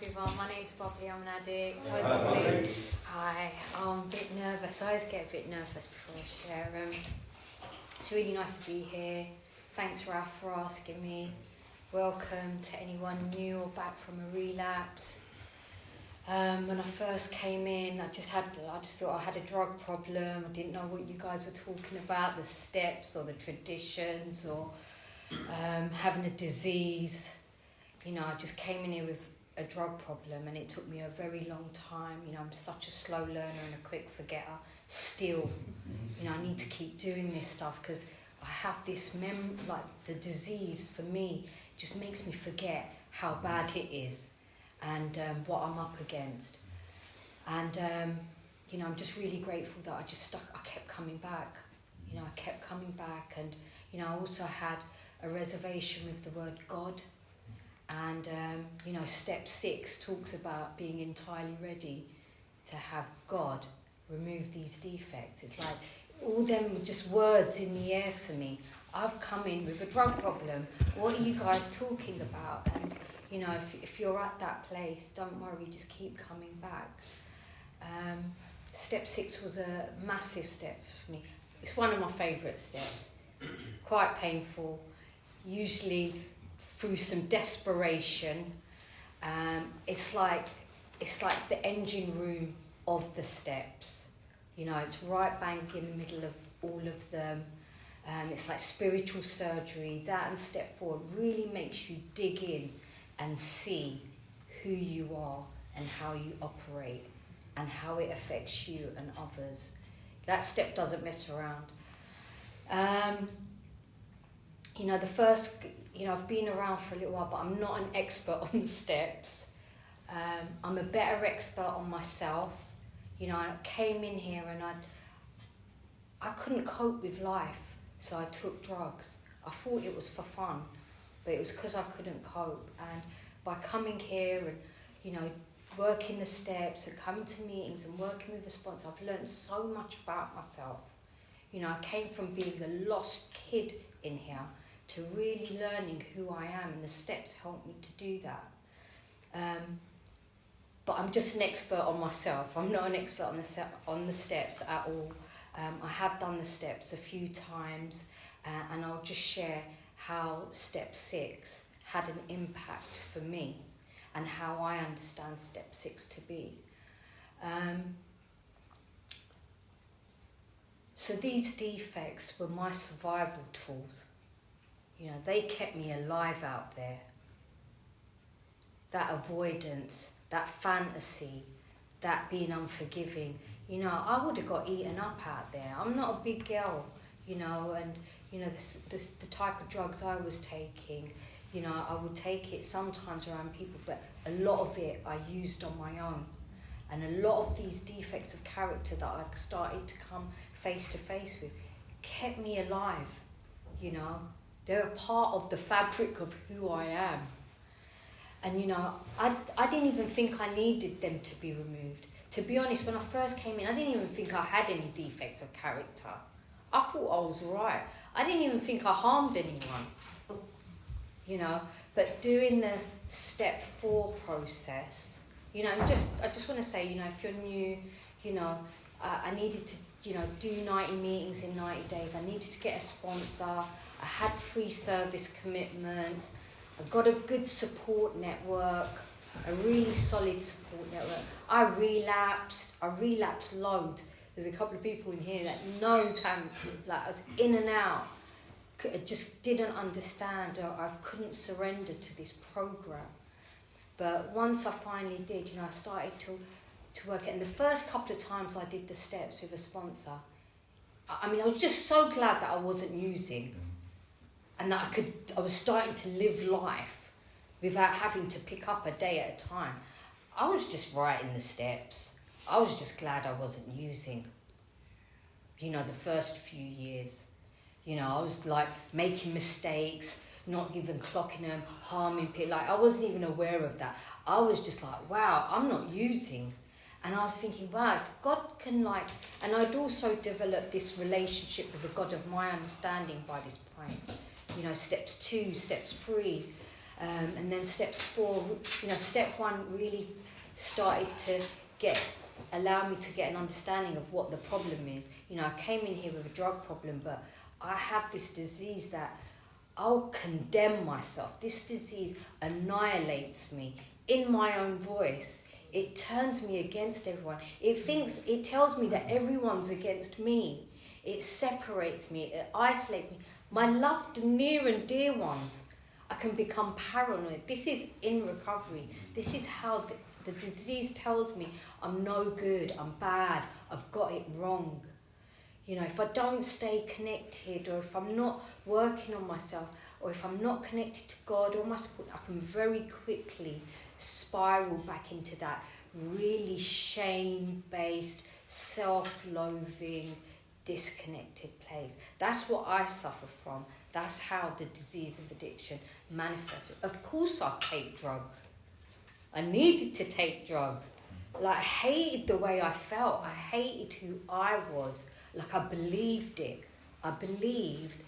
everyone. My name's Bubbly, I'm an addict. Hi. I'm a bit nervous. I always get a bit nervous before I share. It's really nice to be here. Thanks, Ralph, for asking me. Welcome to anyone new or back from a relapse. When I first came in, I just thought I had a drug problem. I didn't know what you guys were talking about, the steps or the traditions or having a disease. You know, I just came in here with a drug problem and it took me a very long time. You know, I'm such a slow learner and a quick forgetter. Still, you know, I need to keep doing this stuff because I have this the disease for me just makes me forget how bad it is and what I'm up against. And, you know, I'm just really grateful that I kept coming back. You know, I kept coming back and, you know, I also had a reservation with the word God. And, you know, step 6 talks about being entirely ready to have God remove these defects. It's like all them were just words in the air for me. I've come in with a drug problem. What are you guys talking about? And, you know, if you're at that place, don't worry, just keep coming back. Step 6 was a massive step for me. It's one of my favourite steps. Quite painful. Usually through some desperation. It's like the engine room of the steps. You know, it's right bang in the middle of all of them. It's like spiritual surgery. That and step 4 really makes you dig in and see who you are and how you operate and how it affects you and others. That step doesn't mess around. You know, I've been around for a little while, but I'm not an expert on the steps. I'm a better expert on myself. You know, I came in here and I couldn't cope with life, so I took drugs. I thought it was for fun, but it was because I couldn't cope. And by coming here and, you know, working the steps and coming to meetings and working with a sponsor, I've learned so much about myself. You know, I came from being a lost kid in here to really learning who I am, and the steps helped me to do that. But I'm just an expert on myself. I'm not an expert on the steps at all. I have done the steps a few times, and I'll just share how step 6 had an impact for me and how I understand step 6 to be. So these defects were my survival tools. You know, they kept me alive out there. That avoidance, that fantasy, that being unforgiving. You know, I would have got eaten up out there. I'm not a big girl, you know, and, you know, the type of drugs I was taking, you know, I would take it sometimes around people, but a lot of it I used on my own. And a lot of these defects of character that I started to come face to face with kept me alive, you know. They're a part of the fabric of who I am. And, you know, I didn't even think I needed them to be removed. To be honest, when I first came in, I didn't even think I had any defects of character. I thought I was right. I didn't even think I harmed anyone, you know. But doing the step 4 process, you know, I just want to say, you know, if you're new, you know, I needed to, you know, do 90 meetings in 90 days. I needed to get a sponsor. I had free service commitments. I got a good support network, a really solid support network. I relapsed loads. There's a couple of people in here that knows how, like, I was in and out. I just didn't understand, or I couldn't surrender to this program. But once I finally did, you know, I started to work it. And the first couple of times I did the steps with a sponsor, I mean, I was just so glad that I wasn't using. And that I was starting to live life without having to pick up a day at a time. I was just writing the steps. I was just glad I wasn't using. You know, the first few years. You know, I was like making mistakes, not even clocking them, harming people. Like, I wasn't even aware of that. I was just like, wow, I'm not using. And I was thinking, wow, if God can and I'd also developed this relationship with the God of my understanding by this point. You know, steps 2, steps 3. And then steps 4, step 1 really started to allow me to get an understanding of what the problem is. I came in here with a drug problem, but I have this disease that I'll condemn myself. This disease annihilates me in my own voice. It turns me against everyone. It tells me that everyone's against me. It separates me, it isolates me. My loved, near and dear ones, I can become paranoid. This is in recovery. This is how the disease tells me I'm no good, I'm bad, I've got it wrong. If I don't stay connected, or if I'm not working on myself, or if I'm not connected to God or my support, I can very quickly spiral back into that really shame-based, self-loathing, disconnected place. That's what I suffer from. That's how the disease of addiction manifests. Of course I take drugs. I needed to take drugs. I hated the way I felt. I hated who I was. I believed it. I believed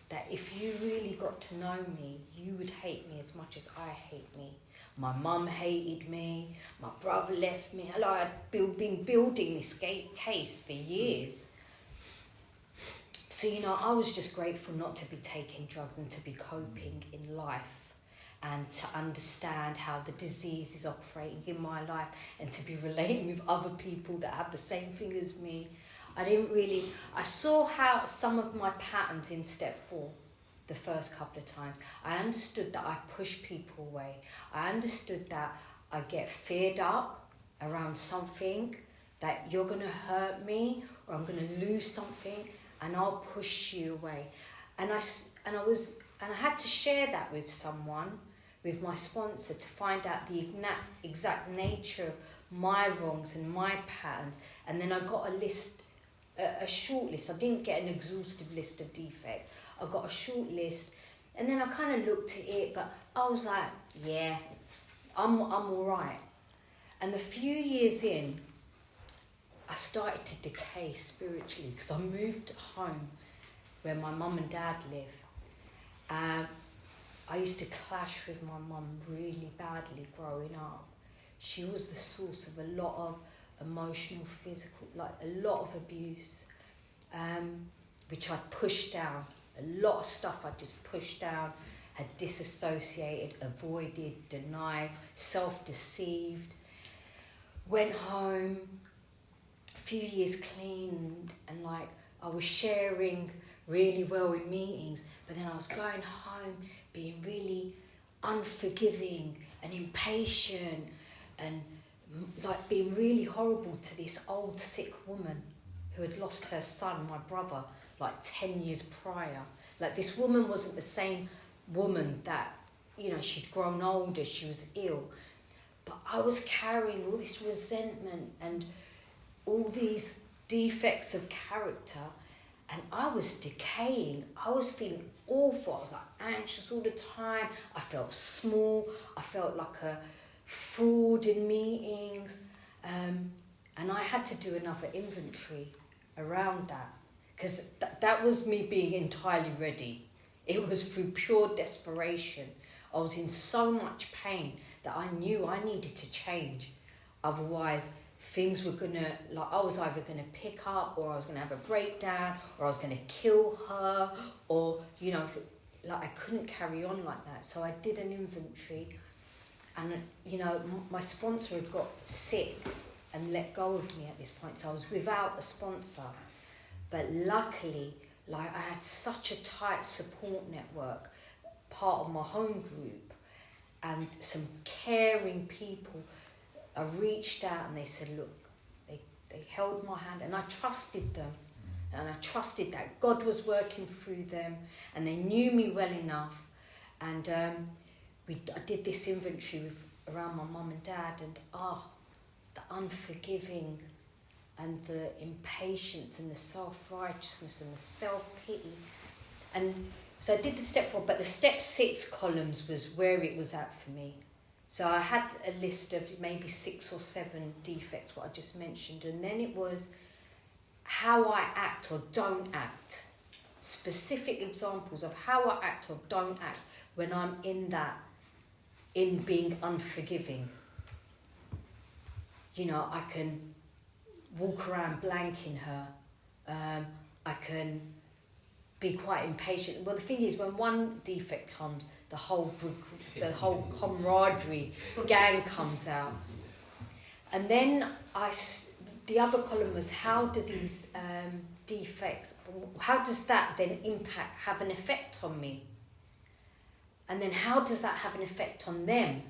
that if you really got to know me, you would hate me as much as I hate me. My mum hated me. My brother left me. I'd been building this case for years. So, I was just grateful not to be taking drugs and to be coping in life, and to understand how the disease is operating in my life, and to be relating with other people that have the same thing as me. I saw how some of my patterns in step 4, the first couple of times. I understood that I push people away. I understood that I get feared up around something, that you're going to hurt me or I'm going to lose something, and I'll push you away. And I had to share that with someone, with my sponsor, to find out the exact nature of my wrongs and my patterns. And then I got a short list. I didn't get an exhaustive list of defects. I got a short list, and then I kind of looked at it, but I was like, yeah, I'm all right. And a few years in, I started to decay spiritually, because I moved home where my mum and dad live. I used to clash with my mum really badly growing up. She was the source of a lot of emotional, physical, a lot of abuse, which I'd pushed down. A lot of stuff I just pushed down, had disassociated, avoided, denied, self-deceived. Went home, a few years clean, and I was sharing really well in meetings, but then I was going home being really unforgiving and impatient, and being really horrible to this old sick woman who had lost her son, my brother, 10 years prior. This woman wasn't the same woman that, she'd grown older, she was ill. But I was carrying all this resentment and all these defects of character, and I was decaying. I was feeling awful. I was anxious all the time. I felt small. I felt like a fraud in meetings. And I had to do another inventory around that, because that was me being entirely ready. It was through pure desperation. I was in so much pain that I knew I needed to change. Otherwise, things were I was either going to pick up, or I was going to have a breakdown, or I was going to kill her, or, I couldn't carry on like that. So I did an inventory, and, my sponsor had got sick and let go of me at this point. So I was without a sponsor. But luckily, I had such a tight support network, part of my home group, and some caring people. I reached out and they said, look, they held my hand, and I trusted them. And I trusted that God was working through them, and they knew me well enough. And I did this inventory around my mum and dad, and the unforgiving and the impatience and the self-righteousness and the self-pity. And so I did the step 4, but the step 6 columns was where it was at for me. So I had a list of maybe 6 or 7 defects, what I just mentioned, and then it was how I act or don't act. Specific examples of how I act or don't act when I'm in that in being unforgiving. You know, I can walk around blanking her. I can be quite impatient. Well, the thing is, when one defect comes, the whole camaraderie gang comes out. And then the other column was, how do these defects, how does that then have an effect on me? And then how does that have an effect on them?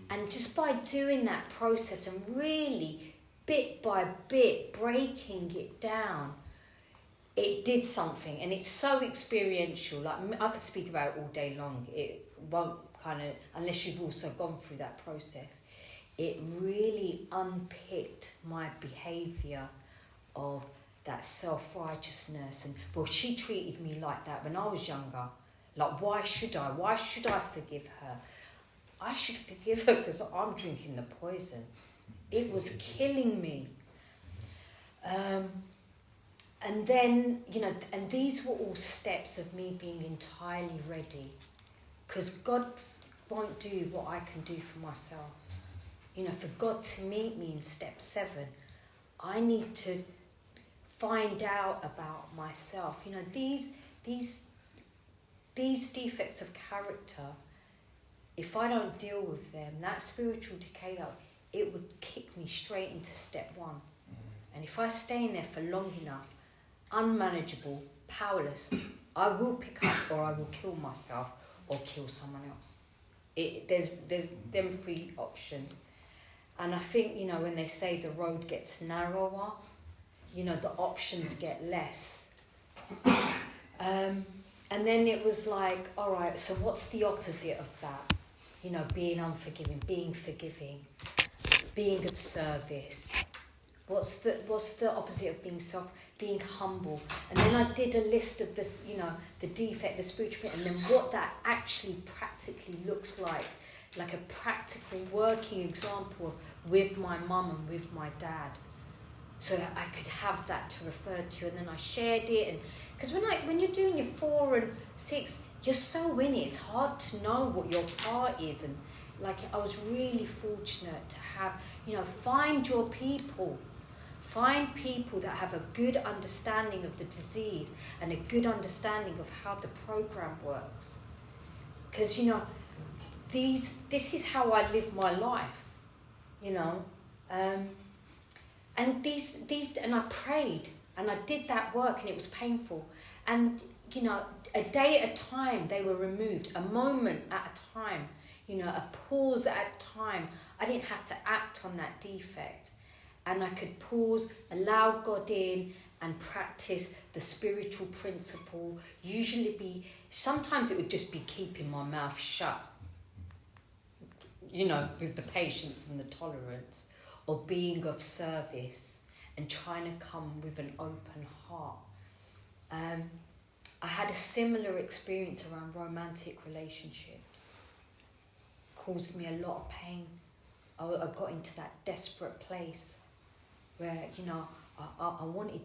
And just by doing that process and really bit by bit breaking it down, it did something. And it's so experiential. Like, I could speak about it all day long. It won't unless you've also gone through that process. It really unpicked my behaviour of that self-righteousness. And, well, she treated me like that when I was younger. Like, why should I? Why should I forgive her? I should forgive her because I'm drinking the poison. It was killing me. And then, you know, and these were all steps of me being entirely ready. Because God won't do what I can do for myself. You know, for God to meet me in step 7, I need to find out about myself. You know, these defects of character, if I don't deal with them, that spiritual decay, it would kick me straight into step 1. And if I stay in there for long enough, unmanageable, powerless, I will pick up or I will kill myself or kill someone else. There's them 3 options. And I think, you know, when they say the road gets narrower, you know, the options get less. And then it was like, all right, so what's the opposite of that? You know, being unforgiving, being forgiving, being of service. What's the opposite of being humble? And then I did a list of this, you know, the defect, the spiritual, and then what that actually practically looks like a practical working example with my mum and with my dad, so that I could have that to refer to. And then I shared it, and because when you're doing your 4 and 6, you're so in it, it's hard to know what your part is. And like, I was really fortunate to have, you know, find your people. Find people that have a good understanding of the disease and a good understanding of how the program works. Because, you know, this is how I live my life, you know. And these, and I prayed and I did that work, and it was painful. And, you know, a day at a time they were removed, a moment at a time, you know, a pause at a time. I didn't have to act on that defect. And I could pause, allow God in, and practice the spiritual principle. Sometimes it would just be keeping my mouth shut, you know, with the patience and the tolerance, or being of service and trying to come with an open heart. I had a similar experience around romantic relationships. Caused me a lot of pain. I got into that desperate place where, you know, I wanted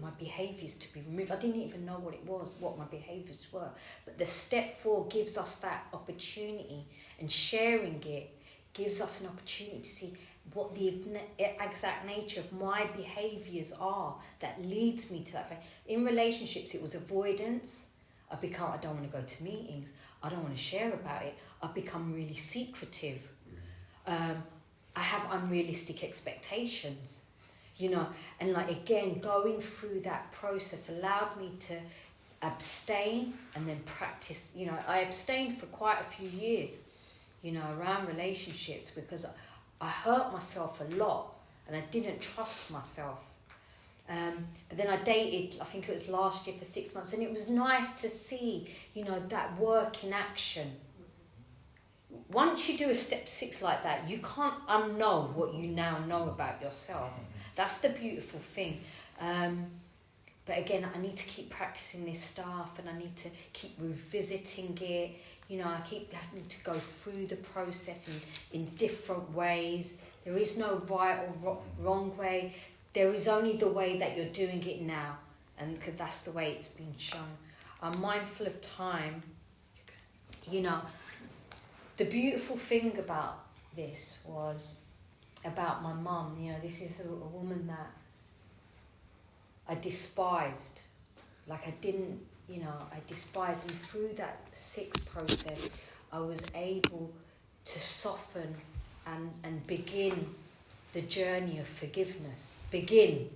my behaviours to be removed. I didn't even know what my behaviours were. But the step 4 gives us that opportunity, and sharing it gives us an opportunity to see what the exact nature of my behaviours are that leads me to that. In relationships, it was avoidance. I don't want to go to meetings. I don't want to share about it. I've become really secretive. I have unrealistic expectations, you know. And like, again, going through that process allowed me to abstain and then practice. You know, I abstained for quite a few years, you know, around relationships, because I hurt myself a lot and I didn't trust myself. But then I dated, I think it was last year, for 6 months, and it was nice to see, you know, that work in action. Once you do a step 6 like that, you can't unknow what you now know about yourself. That's the beautiful thing. But again, I need to keep practicing this stuff, and I need to keep revisiting it. You know, I keep having to go through the process in different ways. There is no right or wrong way. There is only the way that you're doing it now, and that's the way it's been shown. I'm mindful of time. You know, the beautiful thing about this was about my mum. You know, this is a woman that I despised. Like I didn't, you know, I despised. And through that 6 process, I was able to soften and begin the journey of forgiveness. Begin.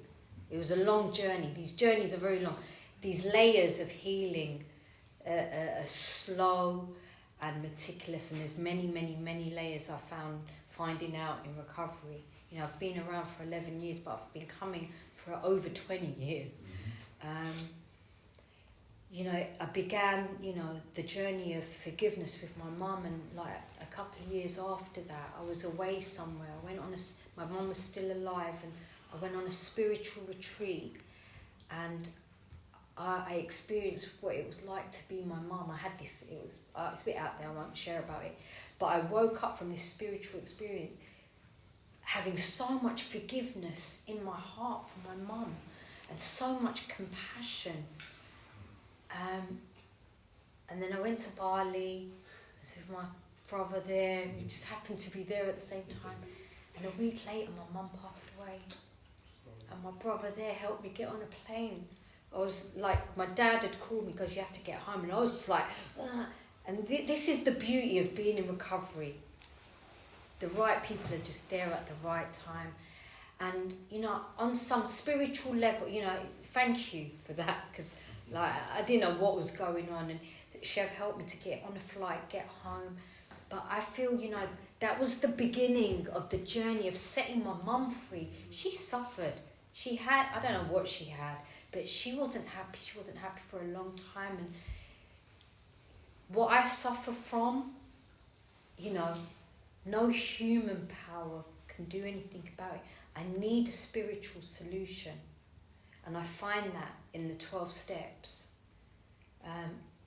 It was a long journey. These journeys are very long. These layers of healing are slow and meticulous, and there's many, many, many layers I found finding out in recovery. You know, I've been around for 11 years, but I've been coming for over 20 years. You know, I began, you know, the journey of forgiveness with my mum, and like a couple of years after that, I was away somewhere. I went on my mum was still alive, and I went on a spiritual retreat, and I experienced what it was like to be my mum. I had this, it's a bit out there, I won't share about it, but I woke up from this spiritual experience having so much forgiveness in my heart for my mum, and so much compassion. And then I went to Bali, I was with my brother there, we just happened to be there at the same time, and a week later my mum passed away, and my brother there helped me get on a plane. I was like, my dad had called me because you have to get home, and I was just like, and this is the beauty of being in recovery. The right people are just there at the right time. And, you know, on some spiritual level, you know, thank you for that, because like I didn't know what was going on, and Chev helped me to get on a flight, get home. But I feel, you know, that was the beginning of the journey of setting my mum free. She suffered. She had, I don't know what she had, but she wasn't happy. She wasn't happy for a long time. And what I suffer from, you know, no human power can do anything about it. I need a spiritual solution. And I find that in the 12 steps.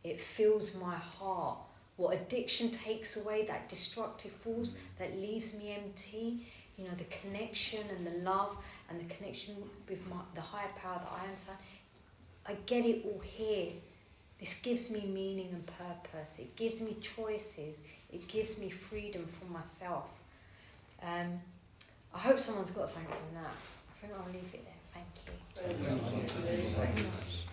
It fills my heart. What addiction takes away, that destructive force that leaves me empty, you know, the connection and the love and the connection with the higher power that I understand, I get it all here. This gives me meaning and purpose. It gives me choices. It gives me freedom for myself. I hope someone's got something from that. I think I'll leave it there. Thank you. Thank you very much.